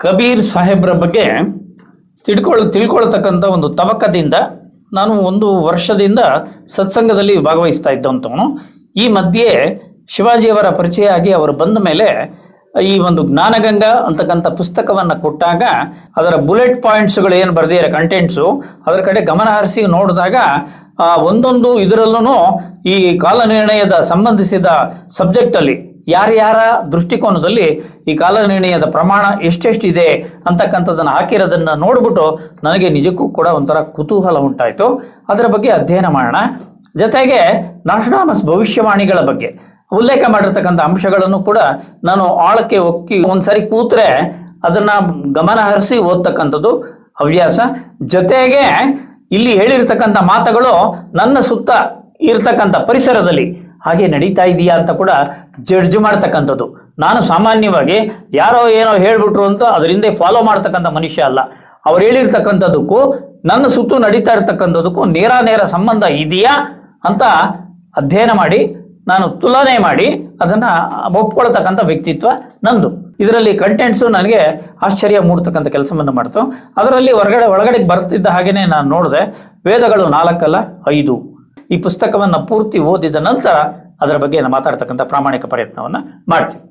ಕಬೀರ್ ಸಾಹೇಬ್ರ ಬಗ್ಗೆ ತಿಳ್ಕೊಳ್ತಕ್ಕಂಥ ಒಂದು ತವಕದಿಂದ ನಾನು 1 ವರ್ಷದಿಂದ ಸತ್ಸಂಗದಲ್ಲಿ ಭಾಗವಹಿಸ್ತಾ ಇದ್ದಂಥವನು. ಈ ಮಧ್ಯೆ ಶಿವಾಜಿಯವರ ಪರಿಚಯ ಆಗಿ ಅವರು ಬಂದ ಮೇಲೆ ಈ ಒಂದು ಜ್ಞಾನಗಂಗಾ ಅಂತಕ್ಕಂಥ ಪುಸ್ತಕವನ್ನು ಕೊಟ್ಟಾಗ ಅದರ ಬುಲೆಟ್ ಪಾಯಿಂಟ್ಸ್ಗಳು ಏನು ಬರೆದಿದ್ದಾರೆ ಕಂಟೆಂಟ್ಸು ಅದರ ಕಡೆ ಗಮನ ಹರಿಸಿ ನೋಡಿದಾಗ ಒಂದೊಂದು ಇದರಲ್ಲೂ ಈ ಕಾಲನಿರ್ಣಯದ ಸಂಬಂಧಿಸಿದ ಸಬ್ಜೆಕ್ಟಲ್ಲಿ ಯಾರ್ಯಾರ ದೃಷ್ಟಿಕೋನದಲ್ಲಿ ಈ ಕಾಲನಿರ್ಣಯದ ಪ್ರಮಾಣ ಎಷ್ಟೆಷ್ಟಿದೆ ಅಂತಕ್ಕಂಥದ್ದನ್ನು ಹಾಕಿರೋದನ್ನು ನೋಡ್ಬಿಟ್ಟು ನನಗೆ ನಿಜಕ್ಕೂ ಕೂಡ ಒಂಥರ ಕುತೂಹಲ ಉಂಟಾಯಿತು. ಅದರ ಬಗ್ಗೆ ಅಧ್ಯಯನ ಮಾಡೋಣ. ಜೊತೆಗೆ ನಾಸ್ಟ್ರಾಡಮಸ್ ಭವಿಷ್ಯವಾಣಿಗಳ ಬಗ್ಗೆ ಉಲ್ಲೇಖ ಮಾಡಿರ್ತಕ್ಕಂಥ ಅಂಶಗಳನ್ನು ಕೂಡ ನಾನು ಆಳಕ್ಕೆ ಒಕ್ಕಿ ಒಂದ್ಸರಿ ಕೂತ್ರೆ ಅದನ್ನು ಗಮನ ಹರಿಸಿ ಓದ್ತಕ್ಕಂಥದ್ದು ಹವ್ಯಾಸ. ಜೊತೆಗೆ ಇಲ್ಲಿ ಹೇಳಿರ್ತಕ್ಕಂಥ ಮಾತುಗಳು ನನ್ನ ಸುತ್ತ ಇರ್ತಕ್ಕಂಥ ಪರಿಸರದಲ್ಲಿ ಹಾಗೆ ನಡೀತಾ ಇದೆಯಾ ಅಂತ ಕೂಡ ಜಡ್ಜ್ ಮಾಡ್ತಕ್ಕಂಥದ್ದು. ನಾನು ಸಾಮಾನ್ಯವಾಗಿ ಯಾರೋ ಏನೋ ಹೇಳ್ಬಿಟ್ರು ಅಂತ ಅದರಿಂದ ಫಾಲೋ ಮಾಡ್ತಕ್ಕಂಥ ಮನುಷ್ಯ ಅಲ್ಲ. ಅವ್ರು ಹೇಳಿರ್ತಕ್ಕಂಥದ್ದಕ್ಕೂ ನನ್ನ ಸುತ್ತು ನಡೀತಾ ಇರ್ತಕ್ಕಂಥದ್ದಕ್ಕೂ ನೇರ ಸಂಬಂಧ ಇದೆಯಾ ಅಂತ ಅಧ್ಯಯನ ಮಾಡಿ ನಾನು ತುಲನೆ ಮಾಡಿ ಅದನ್ನು ಒಪ್ಕೊಳ್ತಕ್ಕಂಥ ವ್ಯಕ್ತಿತ್ವ ನಂದು. ಇದರಲ್ಲಿ ಕಂಟೆಂಟ್ಸು ನನಗೆ ಆಶ್ಚರ್ಯ ಮೂಡ್ತಕ್ಕಂಥ ಕೆಲಸವನ್ನು ಮಾಡ್ತು. ಅದರಲ್ಲಿ ಒಳಗಡೆ ಬರ್ತಿದ್ದ ಹಾಗೆಯೇ ನಾನು ನೋಡಿದೆ, ವೇದಗಳು 4 ಅಲ್ಲ 5. ಈ ಪುಸ್ತಕವನ್ನು ಪೂರ್ತಿ ಓದಿದ ನಂತರ ಅದರ ಬಗ್ಗೆ ನಾನು ಮಾತಾಡ್ತಕ್ಕಂಥ ಪ್ರಾಮಾಣಿಕ ಪ್ರಯತ್ನವನ್ನು ಮಾಡ್ತೀನಿ.